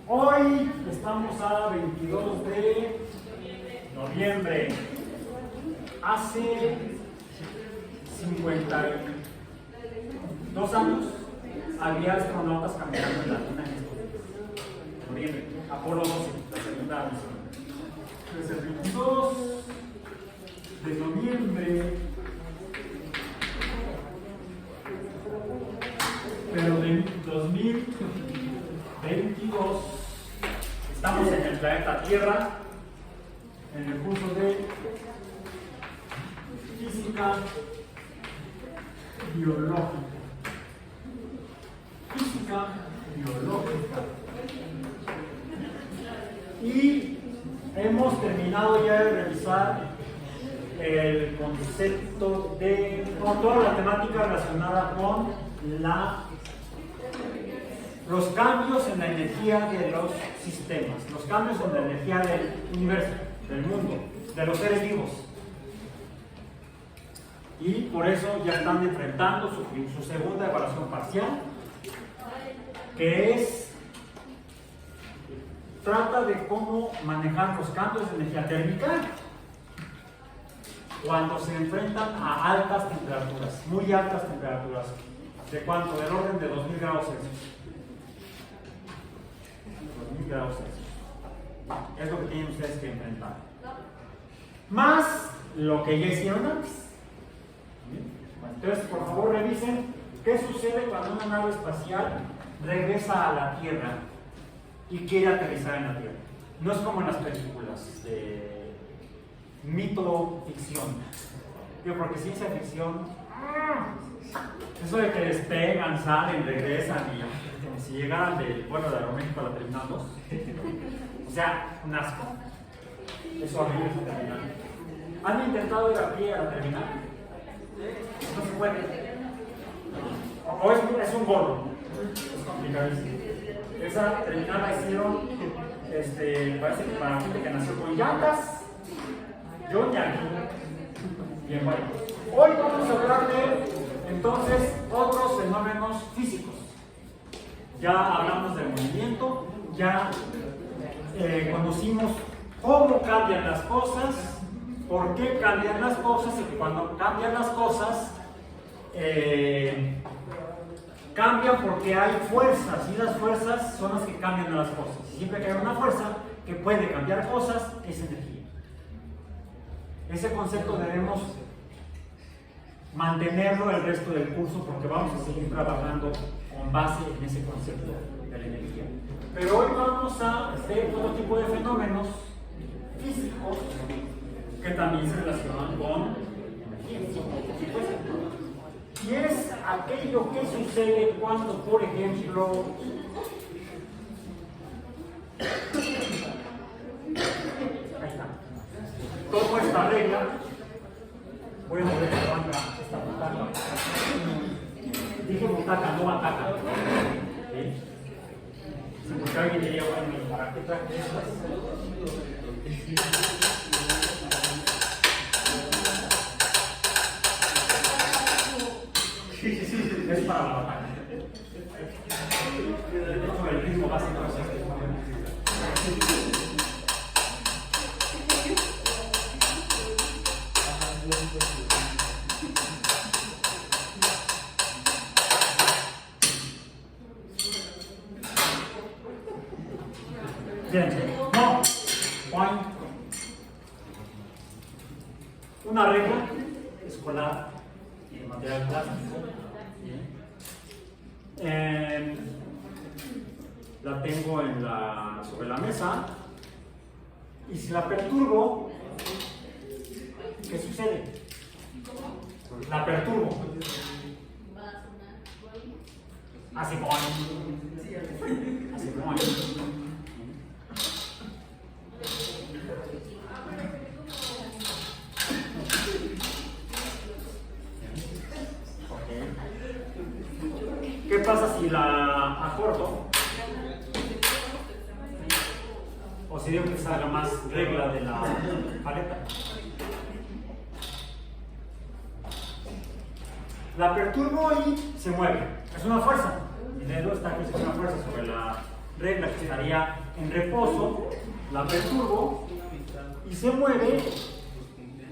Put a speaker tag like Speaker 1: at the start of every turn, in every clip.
Speaker 1: Hoy estamos a 22 de noviembre. Hace 52 años había astronautas caminando en la Luna en noviembre. Apolo 12, la segunda misión. Desde el 22 de noviembre, pero de 2022, estamos en el planeta Tierra, en el curso de Física Biológica. Física Biológica. Y hemos terminado ya de revisar el concepto de toda la temática relacionada con los cambios en la energía de los sistemas, los cambios en la energía del universo, del mundo, de los seres vivos. Y por eso ya están enfrentando su segunda evaluación parcial, que trata de cómo manejar los cambios de energía térmica cuando se enfrentan a altas temperaturas, muy altas temperaturas. ¿De cuánto? Del orden de 2000 grados Celsius. 2000 grados Celsius. Es lo que tienen ustedes que enfrentar. Más lo que ya hicieron antes. Entonces, por favor, revisen qué sucede cuando una nave espacial regresa a la Tierra y quiere aterrizar en la Tierra. No es como en las películas de mito-ficción. Porque ciencia ficción, eso de que despegan, salen, regresan y si llegaran del vuelo de Aeroméxico a la Terminal 2, o sea, un asco. Es horrible esa terminal. ¿Han intentado ir a pie a la terminal? No se puede. O es un gorro. Es complicadísimo. Esa terminal la hicieron, parece que para gente que nació con llantas. Yo ya vi. Bien, bueno. Hoy vamos a hablar de, entonces, otros fenómenos físicos. Ya hablamos del movimiento, ya conocimos cómo cambian las cosas, por qué cambian las cosas y que cuando cambian las cosas, cambian porque hay fuerzas y las fuerzas son las que cambian las cosas. Y siempre que hay una fuerza que puede cambiar cosas, es energía. Ese concepto debemos mantenerlo el resto del curso porque vamos a seguir trabajando con base en ese concepto de la energía. Pero hoy vamos a hacer otro tipo de fenómenos físicos que también se relacionan con energía. Y es aquello que sucede cuando, por ejemplo, ahí está. Tomo esta regla, voy a mover esta butaca. Dije butaca, no bataca. ¿Sí? Porque alguien diría, bueno, ¿para qué traje estas? Sí, es para la bataca. De hecho, el ritmo básico es este. Fíjense, no, point. Una regla escolar de material plástico. La tengo sobre la mesa y si la perturbo, ¿qué sucede? La perturbo. Hace point. Hace point. ¿Qué pasa si la acorto? O si digo que salga más regla de la paleta. La perturbo y se mueve. Es una fuerza. Mi dedo está aquí, es una fuerza sobre regla que estaría en reposo, la perturbo y se mueve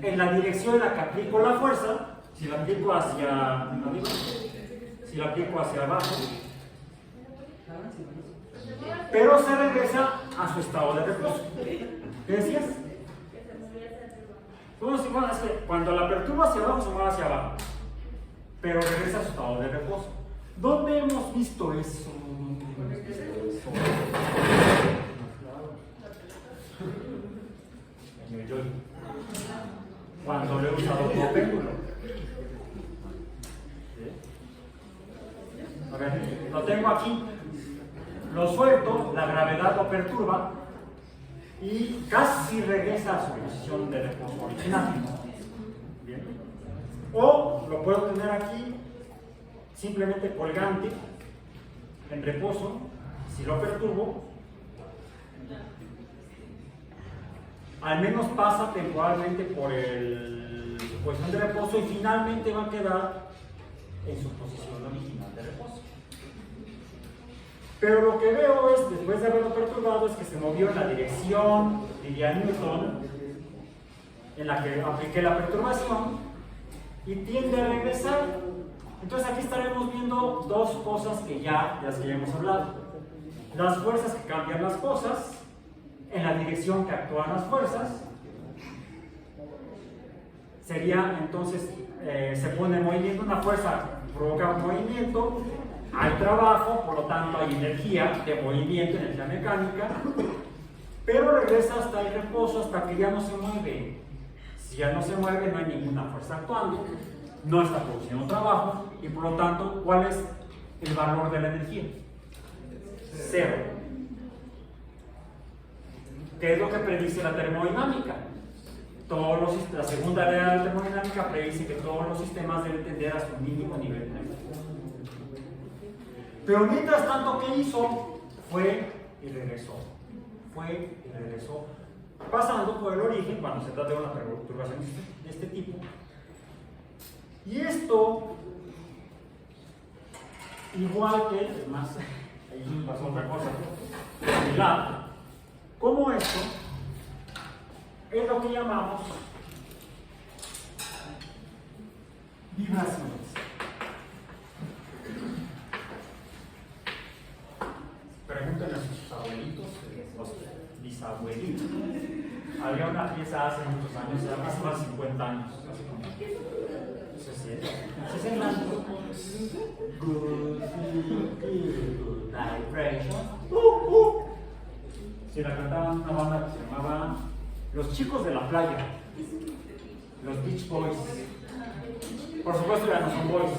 Speaker 1: en la dirección en la que aplico la fuerza. Si la aplico hacia arriba, si la aplico hacia abajo, pero se regresa a su estado de reposo. ¿Qué decías? Bueno, es que cuando la perturbo hacia abajo se mueve hacia abajo, pero regresa a su estado de reposo. ¿Dónde hemos visto eso? En el yoyo. Cuando lo he usado como péndulo. A ver, lo tengo aquí. Lo suelto, la gravedad lo perturba y casi regresa a su posición de reposo original. Bien. O lo puedo tener aquí simplemente colgante, en reposo. Si lo perturbo, al menos pasa temporalmente por su posición de reposo y finalmente va a quedar en su posición original de reposo. Pero lo que veo es, después de haberlo perturbado, es que se movió en la dirección, diría Newton, en la que apliqué la perturbación y tiende a regresar. Entonces aquí estaremos viendo dos cosas de las que ya hemos hablado. Las fuerzas que cambian las cosas, en la dirección que actúan las fuerzas. Sería entonces, se pone en movimiento, una fuerza provoca un movimiento, hay trabajo, por lo tanto hay energía de movimiento, energía mecánica, pero regresa hasta el reposo hasta que ya no se mueve. Si ya no se mueve, no hay ninguna fuerza actuando, no está produciendo trabajo y por lo tanto, ¿cuál es el valor de la energía? Cero. ¿Qué es lo que predice la termodinámica? La segunda ley de la termodinámica predice que todos los sistemas deben tender a su mínimo nivel de energía. Pero mientras tanto, ¿qué hizo? Fue y regresó. Fue y regresó. Pasando por el origen, cuando se trata de una perturbación de este tipo. Y esto, igual que, además, ahí pasó otra cosa, como esto, es lo que llamamos vibraciones. Por ejemplo, en nuestros abuelitos, los bisabuelitos, había una pieza hace muchos años, hace más de 50 años, hace como 60 años. Good vibration. Si la cantaban una banda que se llamaba Los Chicos de la Playa, los Beach Boys. Por supuesto ya no son boys.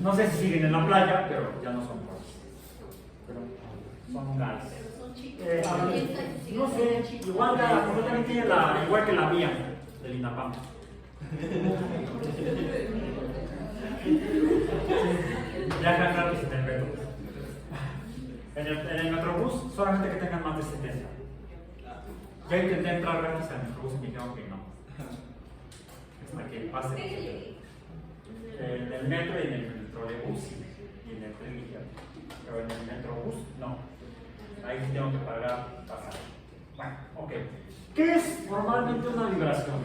Speaker 1: No sé si siguen en la playa, pero ya no son boys. Pero son guys. No sé, igual que la mía, del INAPAM. Viajan gratis en el metro. En el Metrobús, solamente que tengan más de 70. Ya intenté entrar gratis al Metrobús y me dijeron que no. Hasta que pase en el metro y en el trolebús y en el tren ligero. Pero en el Metrobús, no. Ahí sí tengo que pagar pasaje. Bueno, ok. ¿Qué es formalmente una vibración?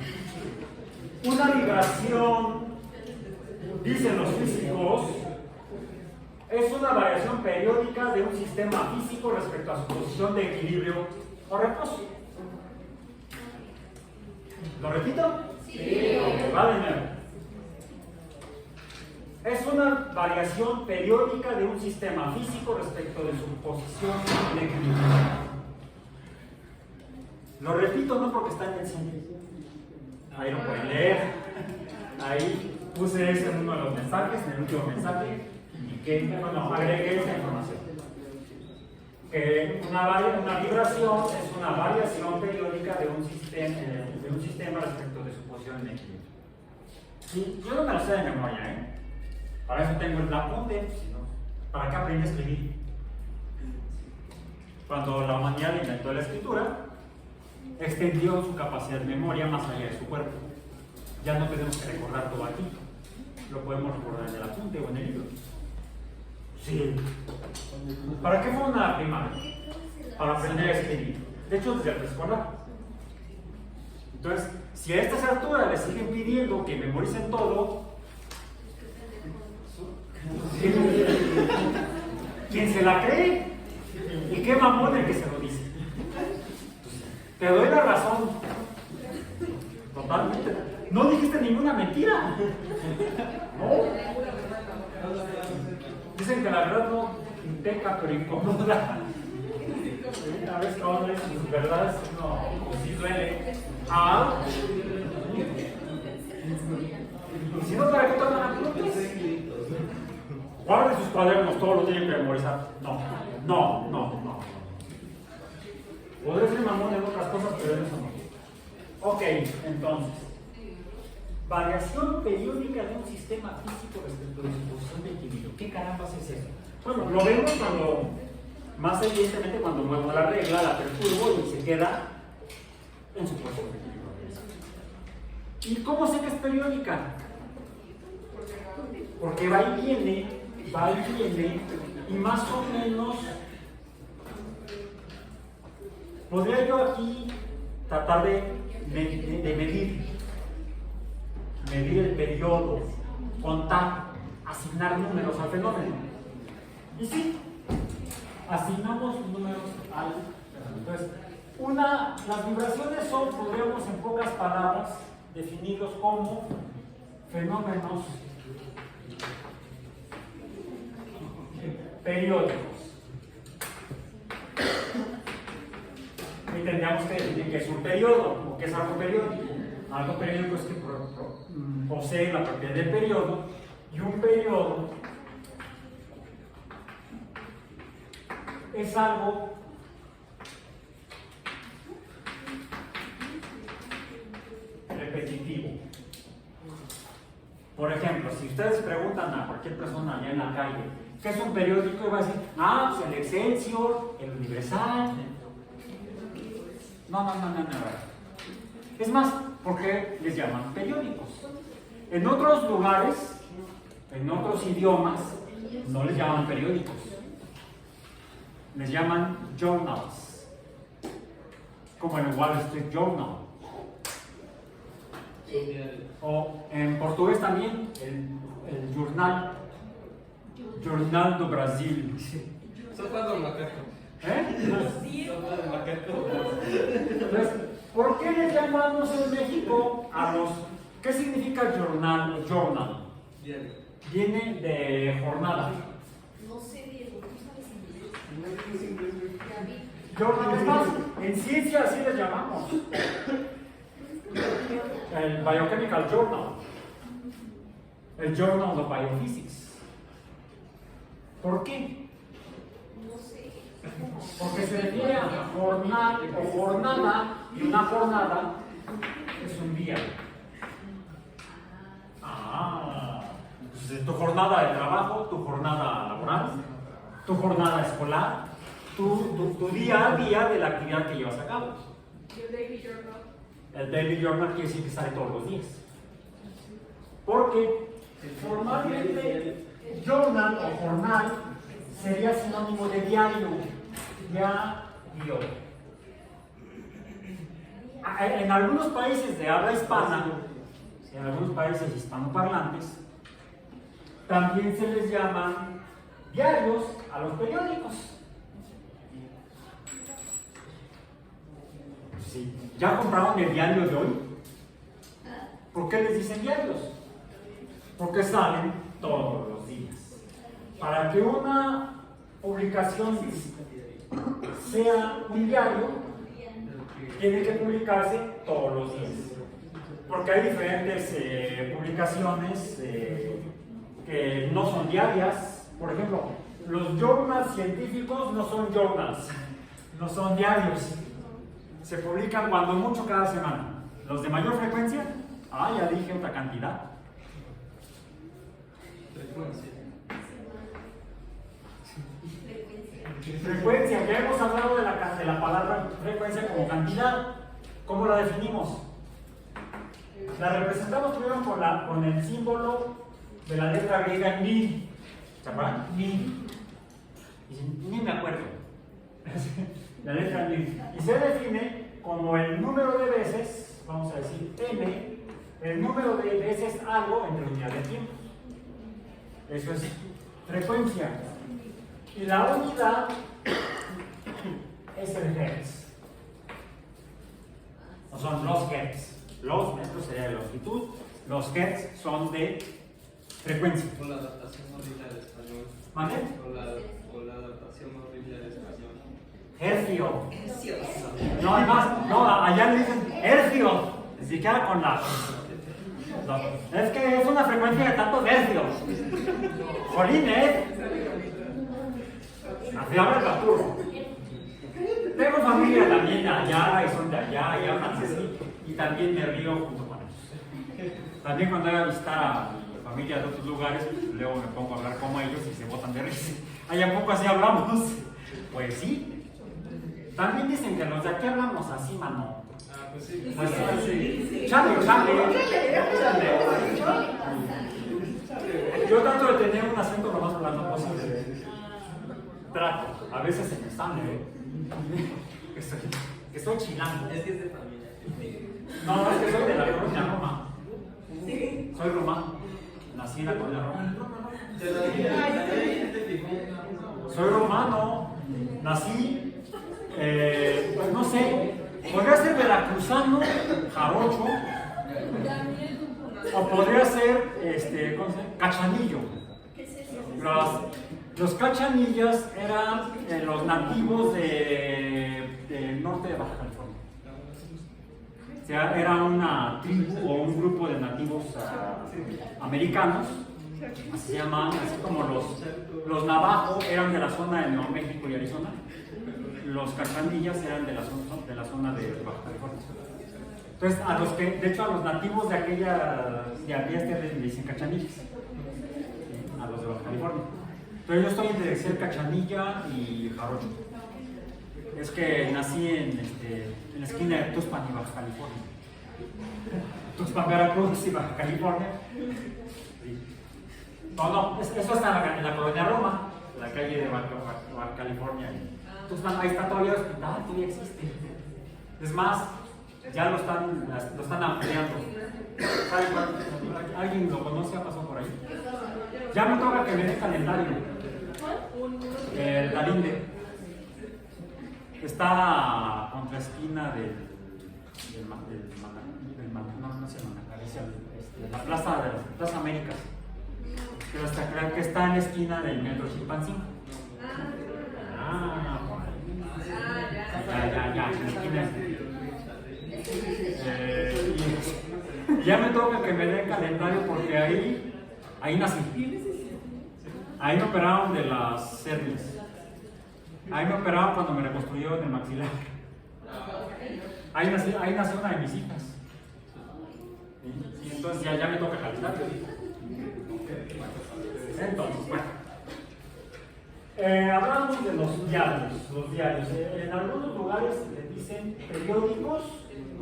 Speaker 1: Una vibración, dicen los físicos, es una variación periódica de un sistema físico respecto a su posición de equilibrio o reposo. ¿Lo repito? Sí. Okay, va de nuevo. Es una variación periódica de un sistema físico respecto de su posición de equilibrio. Lo repito no porque está en el cine. Ahí lo pueden leer. Ahí puse eso en uno de los mensajes, en el último mensaje. Agregué esa información. Una vibración es una variación periódica de un sistema respecto de su posición en equilibrio. Sí, yo no me lo sé de memoria, Para eso tengo el apunte, para que aprenda a escribir. Cuando la humanidad inventó la escritura, extendió su capacidad de memoria más allá de su cuerpo. Ya no tenemos que recordar todo aquí. Lo podemos recordar en el apunte o en el libro. Sí. ¿Para qué fue una primaria? Para aprender a escribir. De hecho, desde el preescolar. Entonces, si a estas alturas les siguen pidiendo que memoricen todo, ¿quién se la cree? ¿Y qué mamón el que se lo dice? Te doy la razón. Totalmente. No dijiste ninguna mentira. No. Dicen que la verdad no peca, pero incomoda. A veces cuando dicen sus verdades, no, pues sí duele. Y si no, ¿para qué toman apuntes? Guarden sus cuadernos, todo lo tienen que memorizar. No. Podré ser mamón en otras cosas, pero en eso no. Ok, entonces. Variación periódica de un sistema físico respecto de su posición de equilibrio. ¿Qué carambas es eso? Bueno, lo vemos cuando, más evidentemente, cuando muevo la regla, la perturbo y se queda en su posición de equilibrio. ¿Y cómo sé que es periódica? Porque va y viene, y más o menos podría yo aquí tratar de medir el periodo, contar, asignar números al fenómeno. Y sí, asignamos números al fenómeno. Entonces, las vibraciones son, podríamos en pocas palabras, definirlos como fenómenos periódicos. Y tendríamos que definir qué es un periodo o qué es algo periódico. Algo periódico es que posee la propiedad del periodo, y un periodo es algo repetitivo. Por ejemplo, si ustedes preguntan a cualquier persona allá en la calle ¿qué es un periódico? Y va a decir, pues el Excelsior, el Universal. No. Es más, ¿por qué les llaman periódicos? En otros lugares, en otros idiomas, no les llaman periódicos. Les llaman journals. Como en el Wall Street Journal. O en portugués también, el Jornal. Jornal do Brasil.
Speaker 2: Sopa do macaco.
Speaker 1: Sopa de macaco. Entonces, ¿por qué le llamamos en México a los... ¿Qué significa journal o journal?
Speaker 2: Diario.
Speaker 1: Viene de jornada.
Speaker 3: No sé, Diego, ¿tú sabes inglés?
Speaker 1: Journal, es más, en ciencia así les llamamos. El Biochemical Journal. El Journal of Biophysics. ¿Por qué?
Speaker 3: No sé.
Speaker 1: Porque se refiere a jornal o jornada, y una jornada es un día. Entonces tu jornada de trabajo, tu jornada laboral, tu jornada escolar, tu día a día de la actividad que llevas a cabo.
Speaker 3: ¿El Daily Journal?
Speaker 1: El Daily Journal quiere decir que sale todos los días. Porque formalmente journal o jornal sería sinónimo de diario. Diario. En algunos países de habla hispana, en algunos países hispanoparlantes, también se les llaman diarios a los periódicos. Sí. ¿Ya compraron el diario de hoy? ¿Por qué les dicen diarios? Porque salen todos los días. Para que una publicación sea un diario, tiene que publicarse todos los días. Porque hay diferentes publicaciones que no son diarias. Por ejemplo, los journals científicos no son journals, no son diarios. Se publican cuando mucho cada semana. Los de mayor frecuencia, ya dije otra cantidad. Frecuencia, ya hemos hablado de la palabra frecuencia como cantidad. ¿Cómo la definimos? La representamos primero con el símbolo de la letra griega en mil. ¿Se acuerdan? Ni. Dicen, ni me acuerdo. La letra ni. Y se define como el número de veces, vamos a decir n, el número de veces algo entre unidad de tiempo. Eso es frecuencia. Y la unidad es el hertz. O son los hertz. Los metros sería de longitud, los hertz son de frecuencia.
Speaker 2: O la adaptación horrible al español.
Speaker 1: ¿Vale?
Speaker 2: O la adaptación horrible al español.
Speaker 1: Hercio. No, además, no, allá le dicen hercio. Ni siquiera con la. No, es que es una frecuencia de tantos hercios. Jolín, así habla el Arturo. Tengo familia también allá y son de allá y hablan así. Y también me río junto con ellos. También cuando voy a visitar a mi familia de otros lugares, luego me pongo a hablar como ellos y se botan de risa. Allá poco así hablamos. Pues sí. También dicen que los de aquí hablamos así, mano.
Speaker 2: Ah, pues sí.
Speaker 1: Así. Chale. Yo trato de tener un acento lo más blando posible. Trato. A veces se me sale. Que soy chilango.
Speaker 2: Es que es de familia.
Speaker 1: No, es que soy de la colonia Roma. Soy romano. Nací en la colonia Roma. Soy romano. Nací, pues no sé, podría ser veracruzano, jarocho, o podría ser, ¿cómo se llama? Cachanillo. Los cachanillas eran los nativos del norte de Baja California. O sea, era una tribu o un grupo de nativos americanos, así se llaman, así como los navajo eran de la zona de Nuevo México y Arizona, los cachanillas eran de la zona de Baja California. Entonces, de hecho, a los nativos de aquellas tierras le dicen cachanillas, a los de Baja California. Entonces, yo estoy entre ser cachanilla y jarocho. Es que nací en la esquina de Tuxpan y Baja California. Tuxpan, Veracruz y Baja California. Sí. No, eso está en la colonia Roma, la calle de Baja California. Tuxpan, ahí está todavía el hospital, todavía existe. Es más, ya lo están ampliando. ¿Alguien lo conoce? ¿Ha pasado por ahí? Ya me toca que me dé calendario. La Linde. Está contra esquina la Plaza Américas. Pero hasta creo que está en la esquina del metro Chilpancingo. Ya, en la esquina. Y ya me toca que me dé calendario porque ahí nací. Ahí me operaron de las hernias. Ahí me operaron cuando me reconstruyeron el maxilar. Ahí nació una de mis hijas. Y entonces ya me toca calendario. Entonces, bueno. Hablamos de los diarios. En algunos lugares le dicen periódicos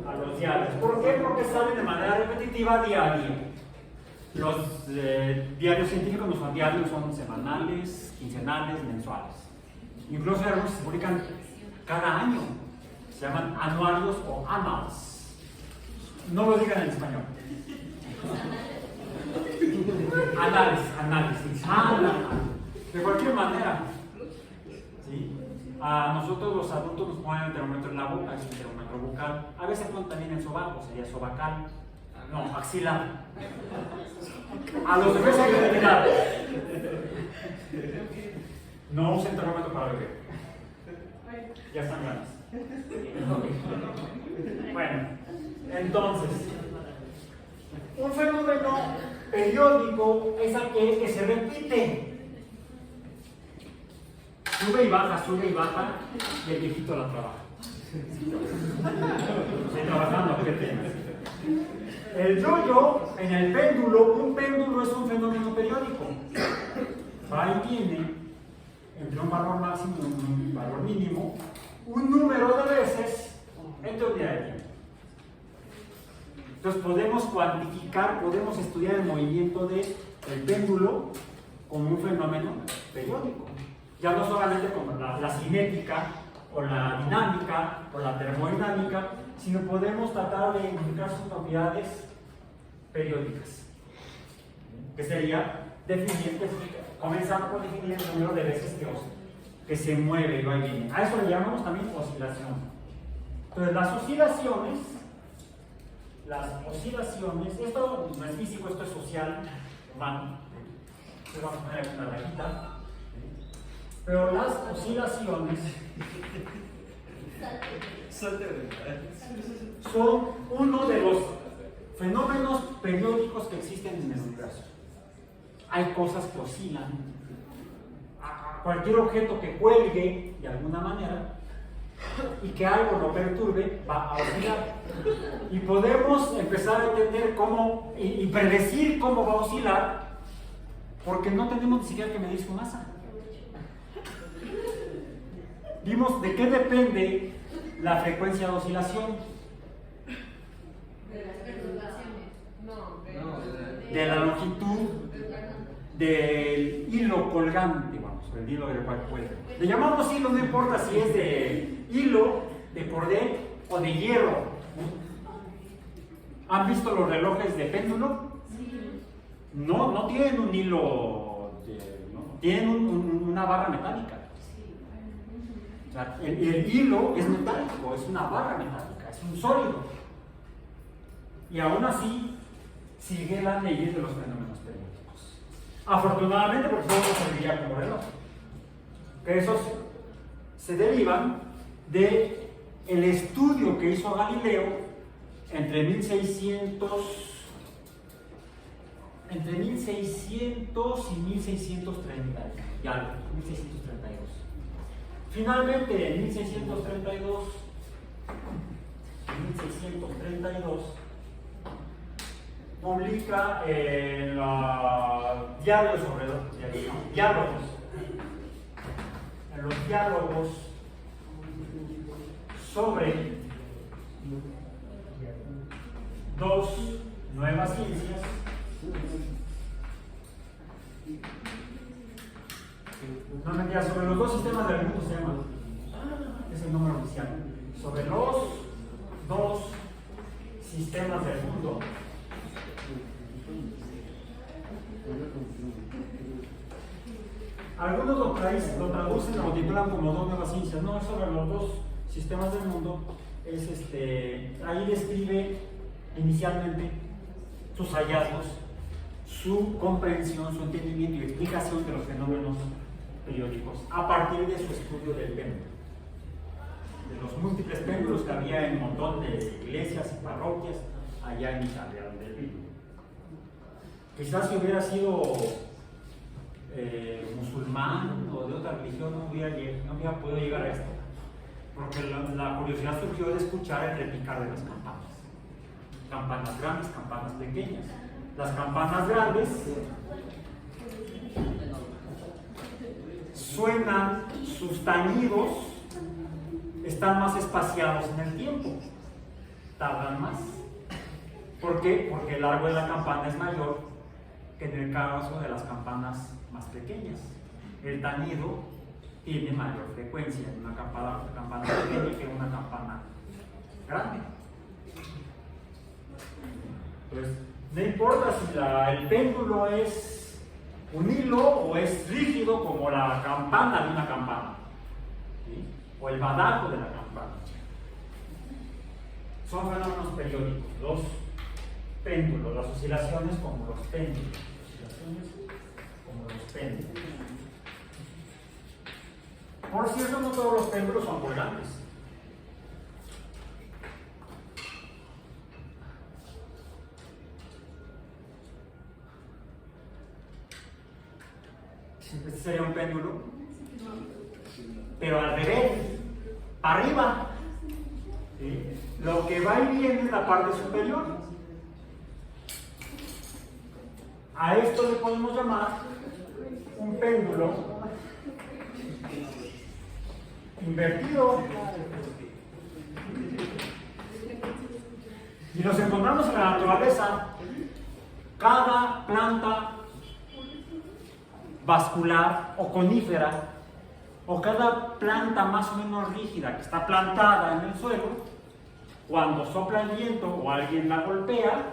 Speaker 1: a los diarios. ¿Por qué? Porque salen de manera repetitiva diaria. Los diarios científicos no son diarios, son semanales, quincenales, mensuales. Incluso algunos se publican cada año. Se llaman anuarios o annals. No lo digan en español. Análisis. De cualquier manera. ¿Sí? A nosotros los adultos nos ponen el termómetro en la boca, es el termómetro bucal. A veces ponen también en sobaco, sería sobacal. No, axilar. A los bebés hay que eliminar. No usen termómetro para bebé. Ya están grandes. Bueno, entonces, un fenómeno periódico es aquel que se repite. Sube y baja, y el viejito la trabaja. Estoy trabajando, ¿qué temas? El yo-yo en el péndulo, un péndulo es un fenómeno periódico. Va y viene entre un valor máximo y un valor mínimo, un número de veces entre unidad de tiempo. Entonces podemos cuantificar, podemos estudiar el movimiento del péndulo como un fenómeno periódico. Ya no solamente como la cinética, o la dinámica, o la termodinámica, sino podemos tratar de indicar sus propiedades periódicas, que sería definir, comenzando por definir el número de veces que se mueve y va y viene. A eso le llamamos también oscilación. Entonces las oscilaciones, esto no es físico, esto es social, humano. Entonces vamos a poner aquí una rayita. Pero las oscilaciones son uno de los fenómenos periódicos que existen en el universo. Hay cosas que oscilan. Cualquier objeto que cuelgue de alguna manera y que algo lo perturbe va a oscilar. Y podemos empezar a entender cómo y predecir cómo va a oscilar, porque no tenemos ni siquiera que medir su masa. Vimos de qué depende la frecuencia de oscilación.
Speaker 3: De las perturbaciones. No,
Speaker 1: De la longitud del hilo colgante, vamos, el hilo del cual cuelga. Le llamamos hilo, no importa si es de hilo, de cordel o de hierro. ¿Han visto los relojes de péndulo? No tienen un hilo, tienen una barra metálica. O sea, el hilo es metálico, es una barra metálica, es un sólido. Y aún así sigue las leyes de los fenómenos periódicos. Afortunadamente, porque eso no serviría como reloj. Que esos se derivan del estudio que hizo Galileo entre 1600 y 1630 y algo, 1632. Finalmente, en 1632, publica en los diálogos sobre dos nuevas ciencias no mentira, sobre los dos sistemas del mundo se llama, es el nombre oficial, sobre los dos sistemas del mundo. Algunos lo traducen o lo titulan como dos nuevas ciencias. No, es sobre los dos sistemas del mundo. Ahí describe inicialmente sus hallazgos, su comprensión, su entendimiento y explicación de los fenómenos periódicos a partir de su estudio del péndulo, de los múltiples péndulos que había en un montón de iglesias y parroquias allá en Italia, donde él vive. Quizás si hubiera sido musulmán o de otra religión no hubiera podido llegar a esto, porque la curiosidad surgió de escuchar el repicar de las campanas grandes, campanas pequeñas. Las campanas grandes suenan, sus tañidos están más espaciados en el tiempo, tardan más. ¿Por qué? Porque el largo de la campana es mayor que en el caso de las campanas más pequeñas. El tañido tiene mayor frecuencia en una campana pequeña que en una campana grande. Entonces, no importa si el péndulo es un hilo o es rígido como la campana de una campana, ¿sí? O el badajo de la campana. Son fenómenos periódicos, los péndulos, las oscilaciones como los péndulos. Por cierto, no todos los péndulos son colgantes. Este sería un péndulo, pero al revés, arriba. ¿Sí? Lo que va y viene es la parte superior. A esto le podemos llamar un péndulo invertido. Y nos encontramos en la naturaleza. Cada planta vascular o conífera, o cada planta más o menos rígida que está plantada en el suelo, cuando sopla el viento o alguien la golpea,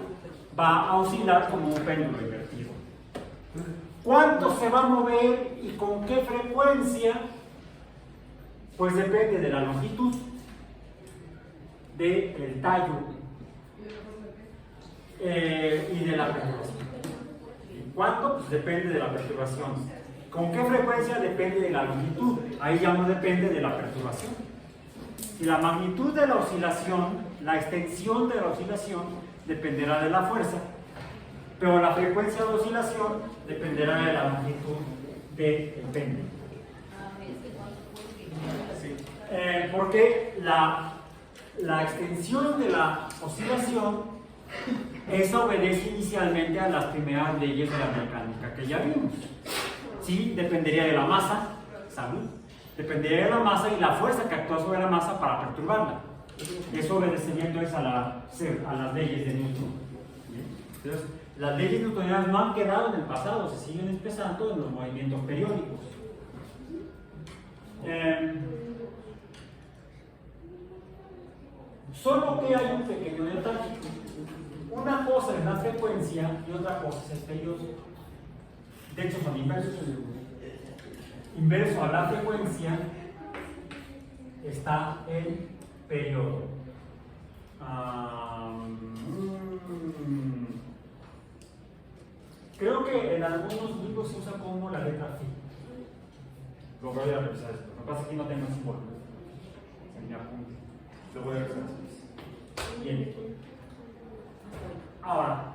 Speaker 1: va a oscilar como un péndulo invertido. ¿Cuánto se va a mover y con qué frecuencia? Pues depende de la longitud del tallo y de la perturbación. ¿Cuánto? Pues depende de la perturbación. ¿Con qué frecuencia? Depende de la longitud. Ahí ya no depende de la perturbación. Y la magnitud de la oscilación, la extensión de la oscilación, dependerá de la fuerza, pero la frecuencia de oscilación dependerá de la longitud del péndulo. Porque la extensión de la oscilación, eso obedece inicialmente a las primeras leyes de la mecánica que ya vimos. Sí, dependería de la masa, ¿saben? Dependería de la masa y la fuerza que actúa sobre la masa para perturbarla. Eso obedecería entonces a las leyes de Newton. Entonces, las leyes newtonianas no han quedado en el pasado, se siguen expresando en los movimientos periódicos. Solo que hay un pequeño detalle. Una cosa es la frecuencia y otra cosa es el periodo. De hecho, son inversos. Inverso a la frecuencia está el periodo. Creo que en algunos libros se usa como la letra phi. Lo voy a revisar esto. Lo que pasa es que no tengo el símbolo en mi apunte. Lo voy a revisar después. Bien. Ahora,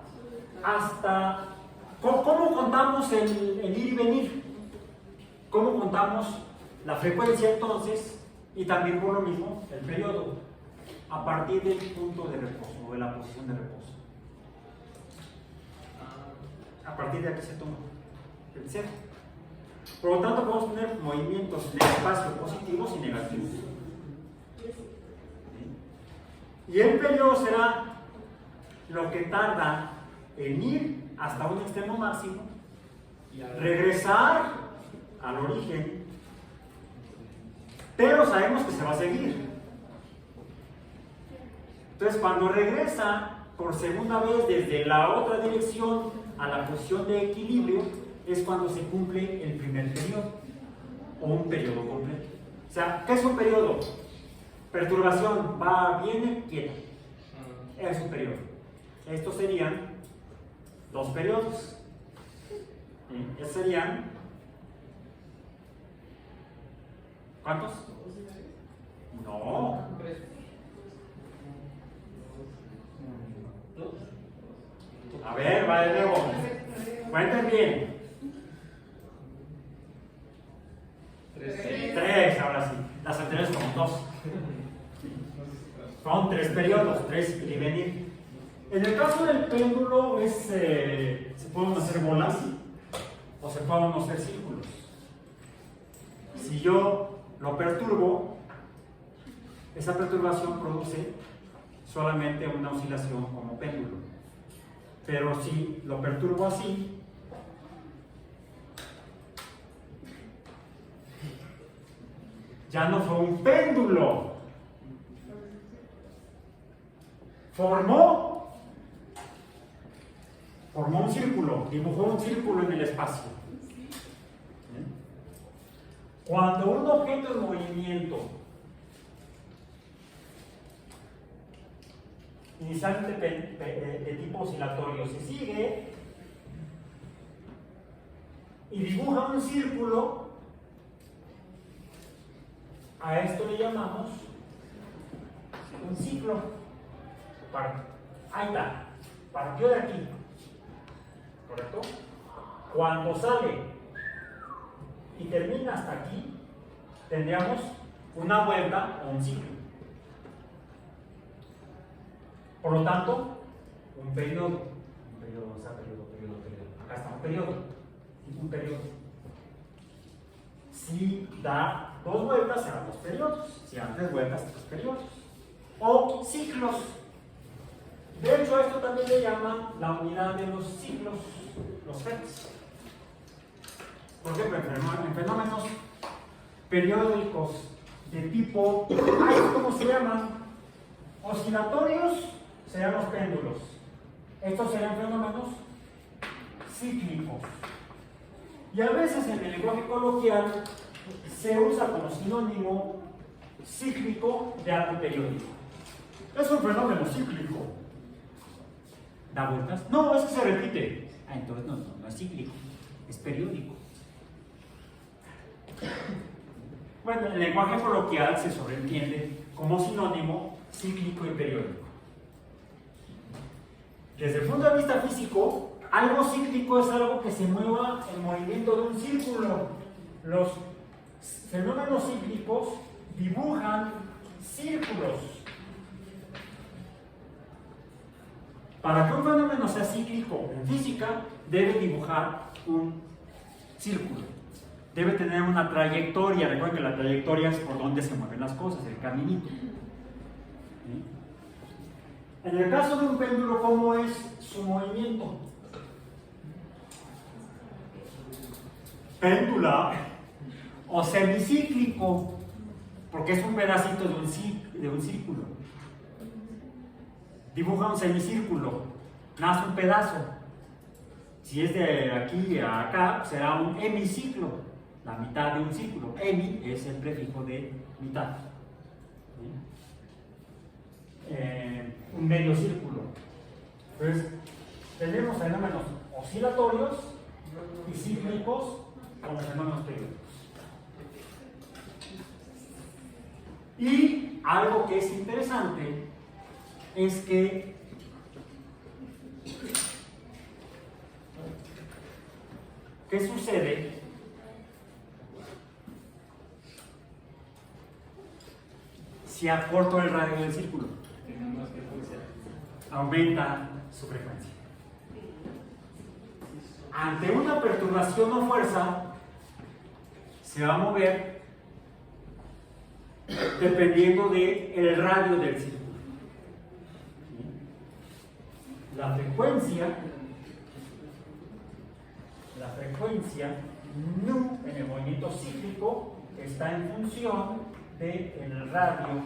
Speaker 1: ¿cómo contamos el ir y venir? ¿Cómo contamos la frecuencia entonces? Y también por lo mismo el periodo, a partir del punto de reposo o de la posición de reposo. A partir de aquí se toma el cero. Por lo tanto, podemos tener movimientos en el espacio positivos y negativos. Y el periodo será lo que tarda en ir hasta un extremo máximo, regresar al origen, pero sabemos que se va a seguir. Entonces, cuando regresa por segunda vez desde la otra dirección a la posición de equilibrio, es cuando se cumple el primer periodo o un periodo completo. O sea, ¿qué es un periodo? Perturbación, va, viene, quieta. Es un periodo. Estos serían dos periodos. Estos serían, ¿cuántos? No. A ver, va de nuevo. Cuenten bien. Tres, ahora sí. Las anteriores son dos. Son tres periodos, tres ir y venir. En el caso del péndulo se pueden hacer bolas o se pueden hacer círculos. Si yo lo perturbo, esa perturbación produce solamente una oscilación como péndulo. Pero si lo perturbo así, ya no fue un péndulo. Formó un círculo, dibujó un círculo en el espacio. Cuando un objeto en movimiento, inicialmente de tipo oscilatorio, se sigue y dibuja un círculo, a esto le llamamos un ciclo. Ahí está, partió de aquí, ¿correcto? Cuando sale y termina hasta aquí, tendríamos una vuelta o un ciclo. Por lo tanto, un periodo. Acá está un periodo. Si da dos vueltas, serán dos periodos. Si dan tres vueltas, tres periodos. O ciclos. De hecho, esto también le llaman la unidad de los ciclos, los hertz. Por ejemplo, en fenómenos periódicos de tipo, ay, ¿cómo se llaman? Oscilatorios serían los péndulos. Estos serían fenómenos cíclicos. Y a veces en el lenguaje coloquial se usa como sinónimo cíclico de algo periódico. Es un fenómeno cíclico. ¿Da vueltas? No, es que se repite. Ah, entonces no es cíclico, es periódico. Bueno, en el lenguaje coloquial se sobreentiende como sinónimo cíclico y periódico. Desde el punto de vista físico, algo cíclico es algo que se mueva en movimiento de un círculo. Los fenómenos cíclicos dibujan círculos. Para que un fenómeno sea cíclico en física, debe dibujar un círculo. Debe tener una trayectoria. Recuerden que la trayectoria es por donde se mueven las cosas, el caminito. ¿Sí? En el caso de un péndulo, ¿cómo es su movimiento? Péndula o semicíclico, porque es un pedacito de un círculo. Dibuja un semicírculo, nace un pedazo. Si es de aquí a acá, será un hemiciclo, la mitad de un círculo. Hemi es el prefijo de mitad. Un medio círculo. Entonces, tenemos fenómenos oscilatorios y cíclicos como fenómenos periódicos. Y algo que es interesante es que ¿qué sucede? Si acorto el radio del círculo, aumenta su frecuencia. Ante una perturbación o fuerza, se va a mover dependiendo del radio del círculo. La frecuencia nu en el movimiento cíclico está en función del radio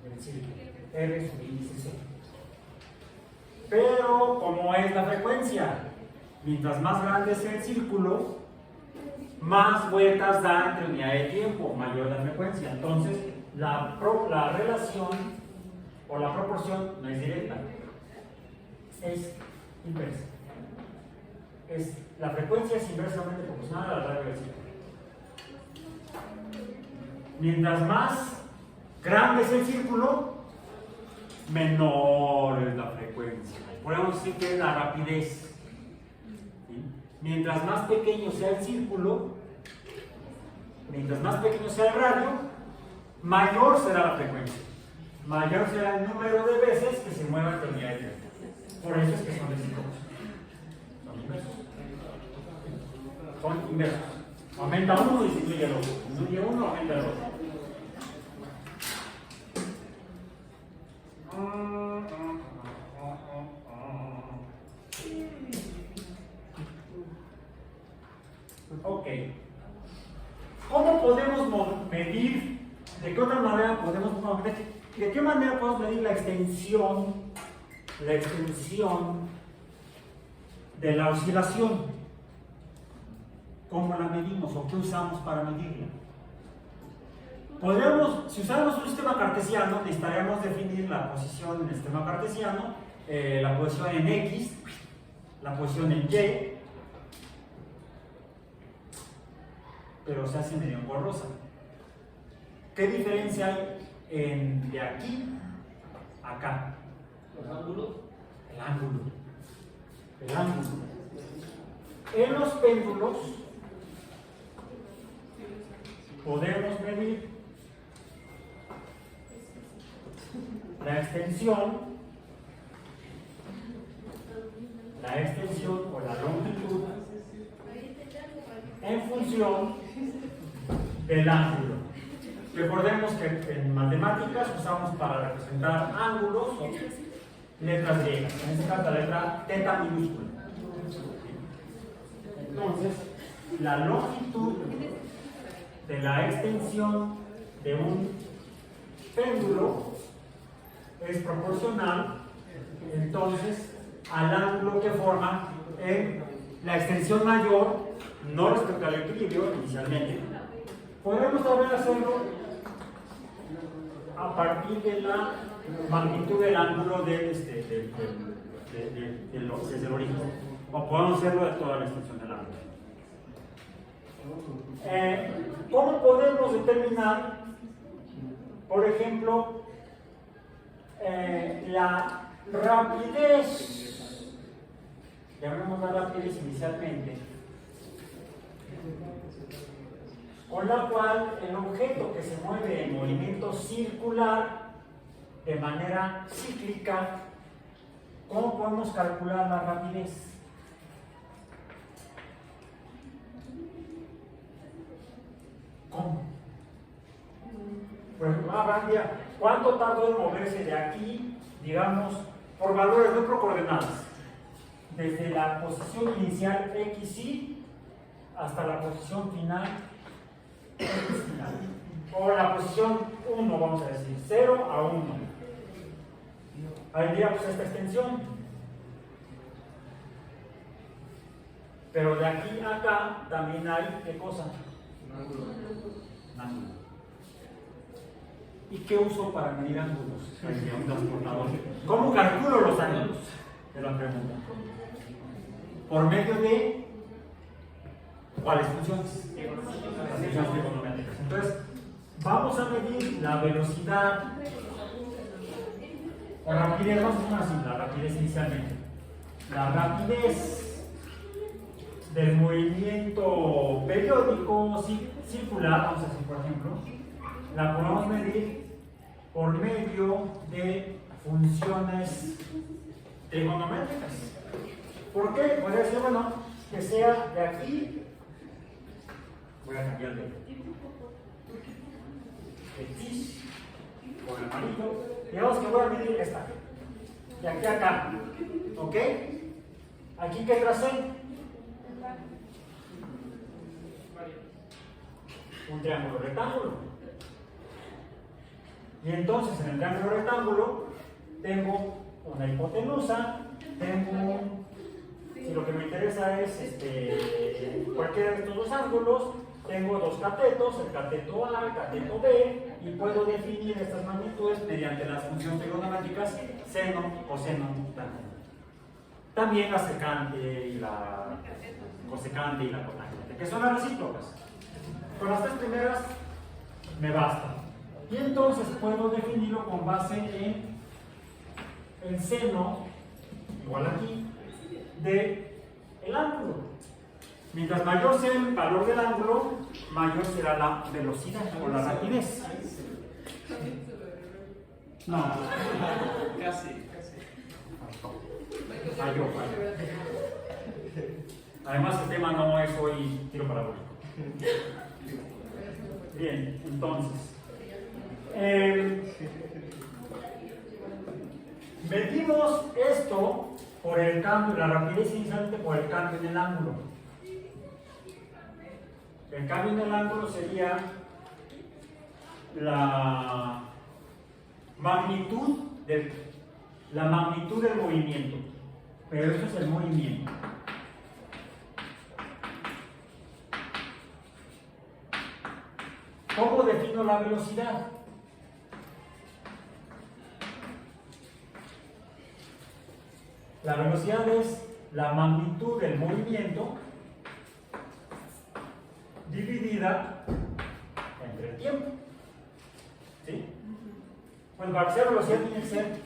Speaker 1: del círculo, R sub índice C. Pero, ¿cómo es la frecuencia? Mientras más grande sea el círculo, más vueltas da entre unidad de tiempo, mayor la frecuencia. Entonces, la relación o la proporción no es directa, es inversa. La frecuencia es inversamente proporcional al radio del círculo. Mientras más grande es el círculo, menor es la frecuencia. Podemos decir que es la rapidez. ¿Sí? Mientras más pequeño sea el círculo, mientras más pequeño sea el radio, mayor será la frecuencia. Mayor será el número de veces que se mueva esta unidad de tiempo. Por eso es que son recíprocos. Son inversos. Son inversos. Aumenta uno, disminuye el otro. Disminuye uno, aumenta el otro. Ok. ¿Cómo podemos medir? ¿De qué otra manera podemos medir? ¿De qué manera podemos medir la extensión de la oscilación? ¿Cómo la medimos o qué usamos para medirla? Si usáramos un sistema cartesiano, necesitaríamos definir la posición en el sistema cartesiano, la posición en X, la posición en Y, pero se hace medio borrosa. ¿Qué diferencia hay de aquí a acá?
Speaker 2: Los ángulos.
Speaker 1: El ángulo. El ángulo. En los péndulos podemos medir la extensión o la longitud en función del ángulo. Recordemos que en matemáticas usamos para representar ángulos o letras griegas, en este caso la letra teta minúscula. Entonces, la longitud de la extensión de un péndulo es proporcional entonces al ángulo que forma en la extensión mayor, no respecto al equilibrio inicialmente. Podemos también hacerlo a partir de la magnitud del ángulo desde el origen, o podemos hacerlo de toda la extensión del ángulo. ¿Cómo podemos determinar, por ejemplo, la rapidez? Llamemos la rapidez inicialmente, con la cual el objeto que se mueve en movimiento circular de manera cíclica, ¿cómo podemos calcular la rapidez? ¿Cómo? Pues, ¿cuánto tardó en moverse de aquí, digamos, por valores, no por coordenadas, desde la posición inicial XY hasta la posición final X final? O la posición 1, vamos a decir, 0 a 1. Ahí diría, pues, esta extensión. Pero de aquí a acá también hay, ¿qué cosa? Un ángulo. ¿Y qué uso para medir ángulos? Un transportador. ¿Cómo calculo los ángulos? Te lo pregunto. ¿Por medio de cuáles funciones? Las funciones trigonométricas. Entonces, vamos a medir la velocidad o rapidez. Vamos a hacer una simple, la rapidez inicialmente. La rapidez del movimiento periódico circular, vamos a decir, por ejemplo, la podemos medir por medio de funciones trigonométricas. ¿Por qué? Podría decir, bueno, que sea de aquí, voy a cambiar de X con el amarillo, digamos que voy a medir esta, de aquí a acá, ¿ok? Aquí que tracé un triángulo rectángulo. Y entonces en el triángulo rectángulo tengo una hipotenusa, tengo, si lo que me interesa es cualquiera de estos dos ángulos, tengo dos catetos, el cateto A, el cateto B, y puedo definir estas magnitudes mediante las funciones trigonométricas seno, coseno, tangente. También la secante y la cosecante y la cotangente, que son las recíprocas. Con las tres primeras me basta. Y entonces puedo definirlo con base en el seno, igual aquí, del ángulo. Mientras mayor sea el valor del ángulo, mayor será la velocidad o la rapidez. No.
Speaker 2: Casi.
Speaker 1: Falló. Además, el tema no es hoy tiro parabólico. Bien, entonces. Medimos esto por el cambio, la rapidez inicialmente por el cambio en el ángulo. El cambio en el ángulo sería la magnitud del movimiento. Pero esto es el movimiento. ¿Cómo defino la velocidad? La velocidad es la magnitud del movimiento dividida entre el tiempo. ¿Sí? Bueno, para que sea velocidad tiene que ser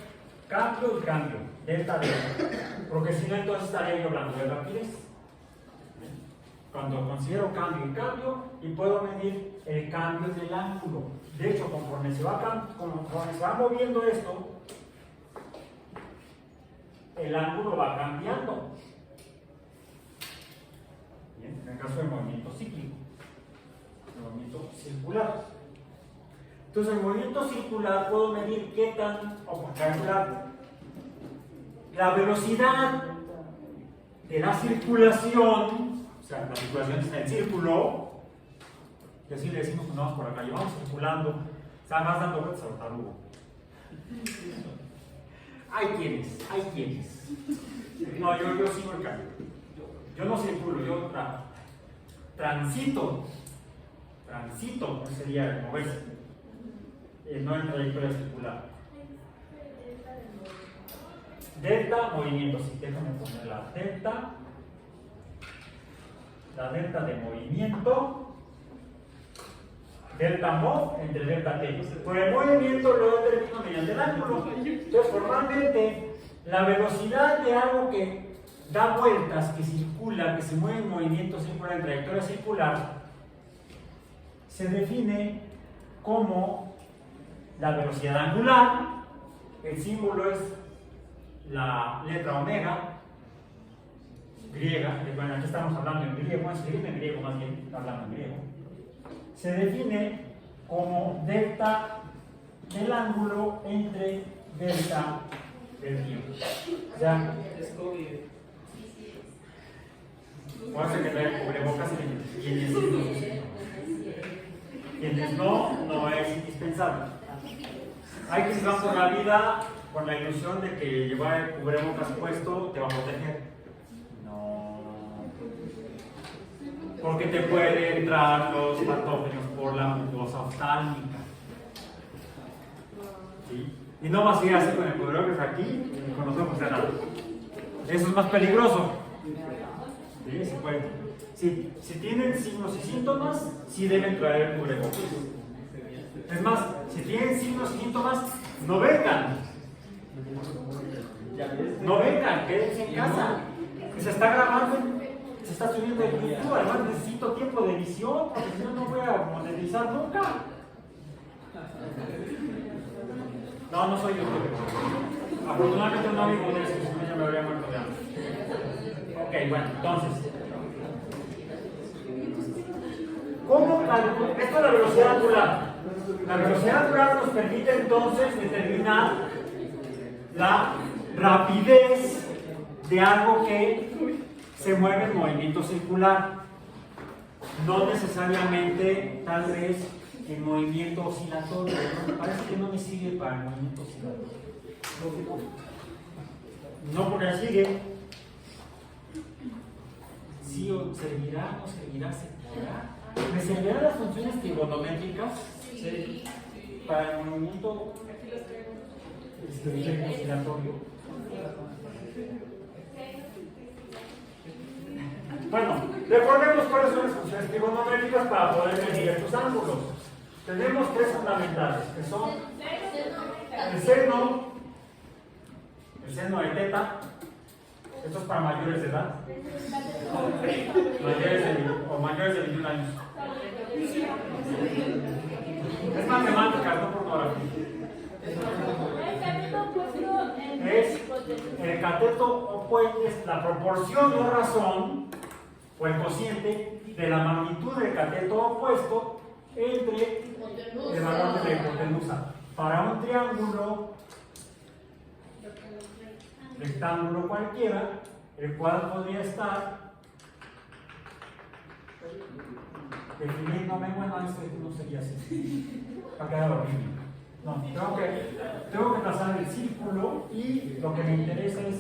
Speaker 1: cambio y cambio, delta delta, porque si no entonces estaría yo hablando de rapidez. Cuando considero cambio y cambio, y puedo medir el cambio del ángulo. De hecho, conforme se va moviendo esto, el ángulo va cambiando. Bien, en el caso del movimiento cíclico, el movimiento circular. Entonces, el movimiento circular puedo medir qué tan, o calcular la velocidad de la circulación, o sea, la circulación está en círculo, y así le decimos cuando vamos por acá, y vamos circulando, o sea, más dando vueltas al tarugo. Hay quienes. No, yo sigo el camino. Yo no circulo, yo transito, sería moverse, no en trayectoria circular. Delta, movimiento, sí, déjame poner la delta de movimiento, delta mod entre delta t. Por el movimiento lo determino mediante el ángulo. Entonces, formalmente, la velocidad de algo que da vueltas, que circula, que se mueve en movimiento circular, en trayectoria circular, se define como la velocidad angular. El símbolo es la letra omega, griega, bueno, aquí estamos hablando en griego, escribiendo en griego más bien, hablando en griego. Se define como delta del ángulo entre delta del tiempo. ¿Ya?
Speaker 2: Es COVID.
Speaker 1: Voy a hacer que traigan cubrebocas quienes no es indispensable. Hay quienes van por la vida con la ilusión de que llevar el cubrebocas puesto te va a proteger. No. Porque te pueden entrar los patógenos por la mucosa oftálmica. ¿Sí? Y no vas a ir así con el cubrebocas aquí y con los ojos cerrados. Eso es más peligroso. ¿Sí? Se puede. Si tienen signos y síntomas, sí deben traer el cubrebocas. Es más, si tienen signos y síntomas, no vengan. No vengan, quédense en casa. Se está grabando, se está subiendo el YouTube. Además, necesito tiempo de edición, porque si no, no voy a monetizar nunca. No soy youtuber. Afortunadamente no vivo de eso, si no ya me habría muerto de hambre. Ok, bueno, entonces. ¿Cómo calculo? Esto es la velocidad angular. La velocidad angular nos permite entonces determinar la rapidez de algo que se mueve en movimiento circular. No necesariamente, tal vez, en movimiento oscilatorio. ¿No? Parece que no me sigue para el movimiento oscilatorio. No, porque ya sigue. ¿Sí servirá? ¿No servirá? ¿Se podrá? ¿Me servirán las funciones trigonométricas? Sí. Para el movimiento oscilatorio. Bueno, recordemos cuáles son las funciones trigonométricas para poder medir estos ángulos. Tenemos tres fundamentales, que son el seno de teta. Esto es para mayores de edad. Mayores de 21 años. Es matemáticas, no pornografía. Es el cateto opuesto, es la proporción o razón o el cociente de la magnitud del cateto opuesto entre el valor de la hipotenusa. Para un triángulo rectángulo cualquiera, el cual podría estar definiéndome, bueno, este no sería así, va a quedar horrible. No, tengo que trazar el círculo y lo que me interesa es.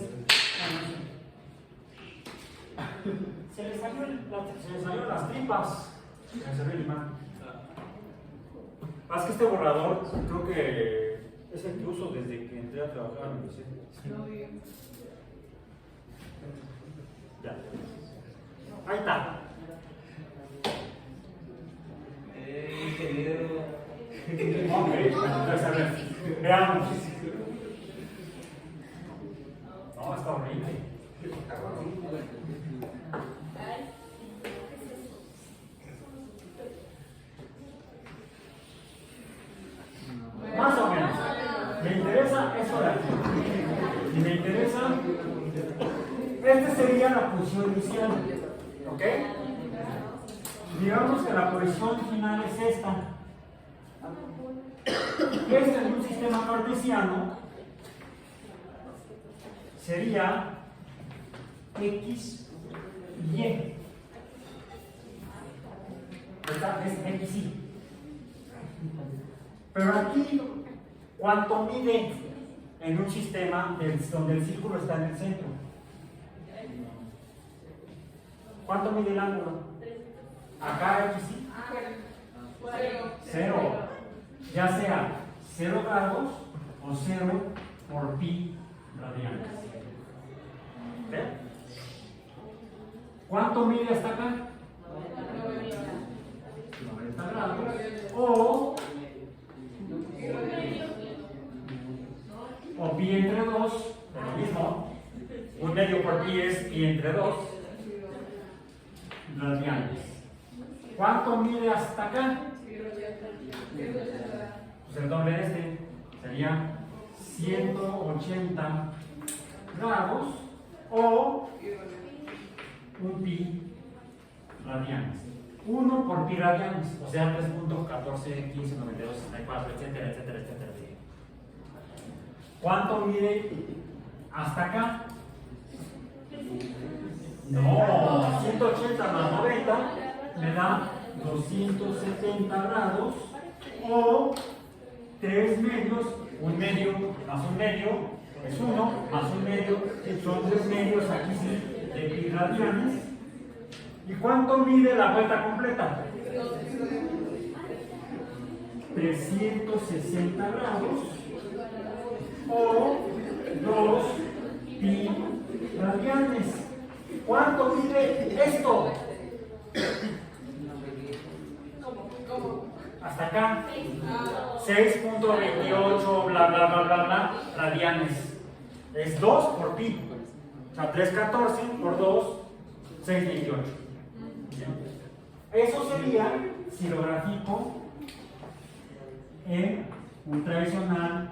Speaker 1: Se le salieron las tripas. Me salió el imán. Más que este borrador, creo que es el que uso desde que entré a trabajar en la universidad. Ya. Ahí está.
Speaker 2: Ingeniero.
Speaker 1: Ok, entonces a ver, veamos. No, está horrible. Más o menos. Me interesa eso de aquí. Y me interesa. Esta sería la posición inicial. ¿Ok? Digamos que la posición final es esta. Esta en un sistema cartesiano sería X y Y. esta es XY. Pero aquí, ¿cuánto mide en un sistema donde el círculo está en el centro? ¿Cuánto mide el ángulo? Acá XY. 0. Ya sea 0 grados o 0 por pi radianes. ¿Ve? ¿Cuánto mide hasta acá? 90 grados. O pi entre 2, lo mismo. 1/2 por pi es pi entre 2 radianes. ¿Cuánto mide hasta acá? Pues el doble de este sería 180 grados o un pi radianes. 1 por pi radianes, o sea 3.14, 15, 92, 64, etcétera, etcétera, etcétera. ¿Cuánto mide hasta acá? No, 180 más 90 me da 270 grados o 3 medios, un medio más un medio es 1, más un medio son 3 medios aquí sí, de pi radianes. ¿Y cuánto mide la vuelta completa? 360 grados o 2 pi radianes. ¿Cuánto mide esto? Hasta acá 6.28 bla bla bla bla bla radianes. Es 2 por pi. O sea, 314 por 2, 628. Eso sería si lo grafico en un tradicional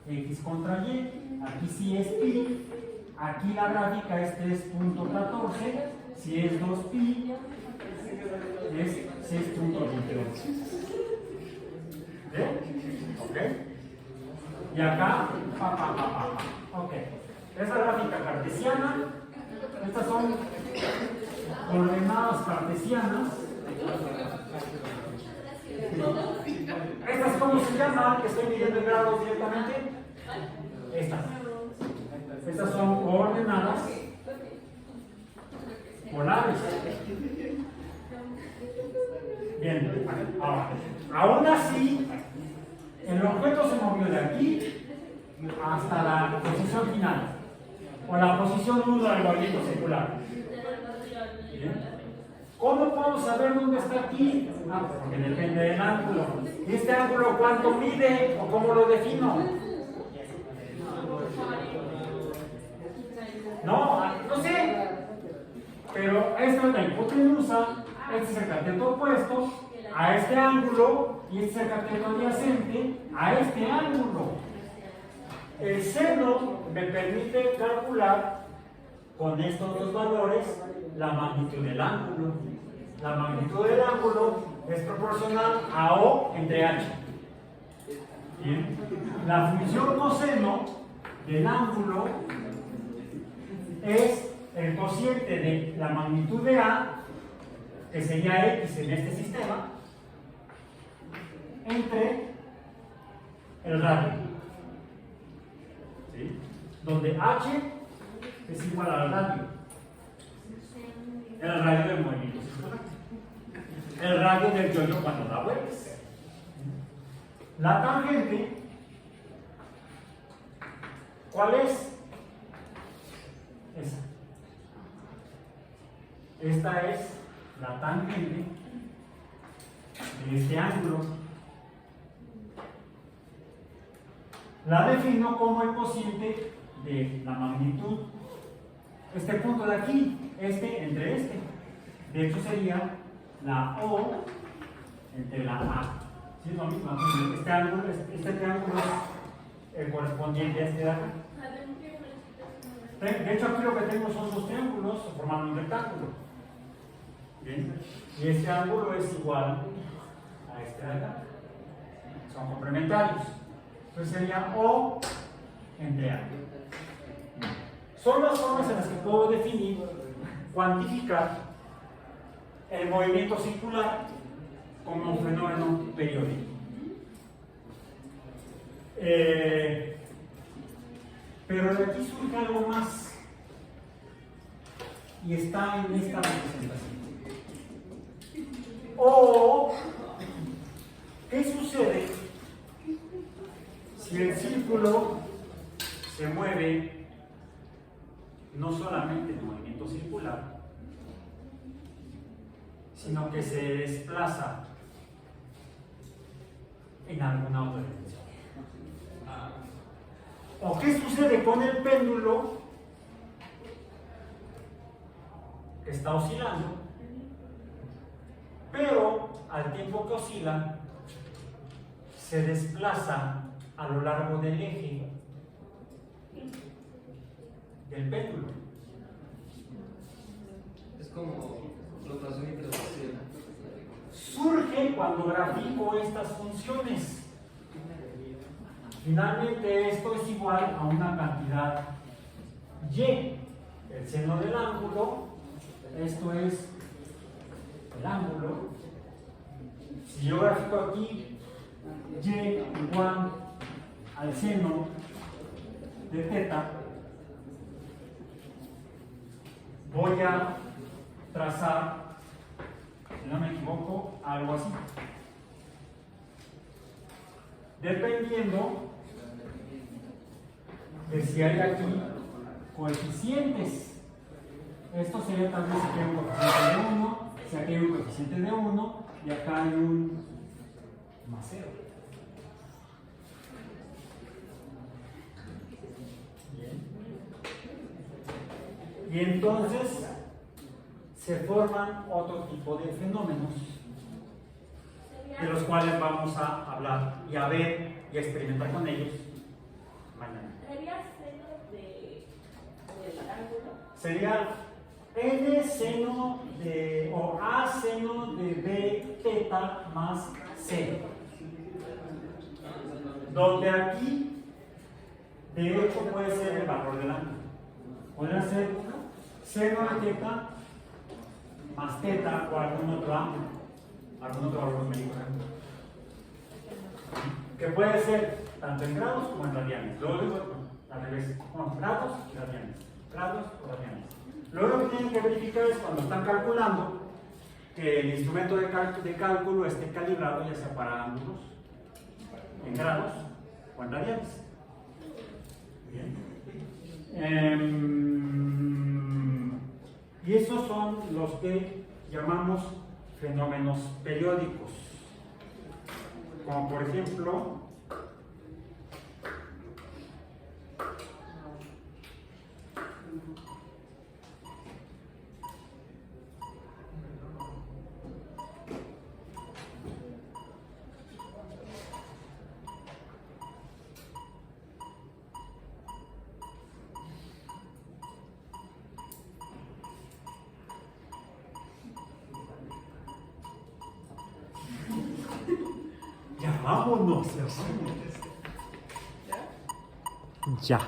Speaker 1: X contra Y. Aquí sí es pi. Aquí la gráfica es 3.14. Si es 2 pi, es 6.28. ¿Ve? ¿Ok? Y acá, ok. Esa gráfica cartesiana, estas son coordenadas cartesianas. ¿Estas cómo se llaman? Que estoy midiendo en grados directamente. Estas son coordenadas polares. Bien, ahora, aún así, el objeto se movió de aquí hasta la posición final, o la posición 1 del movimiento circular. ¿Bien? ¿Cómo puedo saber dónde está aquí? Porque depende del ángulo. ¿Y este ángulo cuánto mide o cómo lo defino? No sé. Pero esta es la hipotenusa, este es el cateto opuesto a este ángulo y este es el cateto adyacente a este ángulo. El seno me permite calcular con estos dos valores la magnitud del ángulo. La magnitud del ángulo es proporcional a O entre H. Bien. La función coseno del ángulo es el cociente de la magnitud de A, que sería X en este sistema, entre el radio. ¿Sí? Donde H es igual al radio. El radio del movimiento circular. El radio del yo-yo cuando da vueltas. La tangente, ¿cuál es? Esa. Esta es la tangente de este ángulo. La defino como el cociente de la magnitud. Este punto de aquí, este entre este. De hecho sería la O entre la A. ¿Sí es lo mismo? Este triángulo es el correspondiente a este de acá. De hecho aquí lo que tengo son dos triángulos formando un rectángulo. Bien. Y este ángulo es igual a este de acá. Son complementarios. Entonces sería O entre A. Son las formas en las que puedo definir, cuantificar el movimiento circular como un fenómeno periódico. Pero de aquí surge algo más y está en esta representación. O, ¿qué sucede si el círculo se mueve no solamente en movimiento circular, sino que se desplaza en alguna otra dirección? ¿O qué sucede con el péndulo que está oscilando, pero al tiempo que oscila se desplaza a lo largo del eje del péndulo?
Speaker 2: Es como rotación y traslación.
Speaker 1: Surge cuando grafico estas funciones. Finalmente esto es igual a una cantidad y, el seno del ángulo, esto es el ángulo. Si yo grafico aquí y igual al seno de θ, voy a trazar, si no me equivoco, algo así. Dependiendo de si hay aquí coeficientes. Esto sería tal vez si aquí hay un coeficiente de 1, si aquí hay un coeficiente de 1 y acá hay un más 0. Bien. Y entonces se forman otro tipo de fenómenos de los cuales vamos a hablar y a ver y a experimentar con ellos mañana.
Speaker 3: ¿Sería seno del ángulo?
Speaker 1: Sería N seno de, o A seno de B θ más C. Donde aquí, de hecho, puede ser el valor del ángulo. Podría ser seno de θ más θ o algún otro ángulo, algún otro valor numérico. Que puede ser tanto en grados como en radianes. Luego digo, al revés, no, grados y radianes. Grados o radianes. Luego lo que tienen que verificar es cuando están calculando que el instrumento de cálculo esté calibrado ya sea para ángulos en grados o en radianes. Bien. Y esos son los que llamamos fenómenos periódicos. Como por ejemplo, ya vámonos. Ya.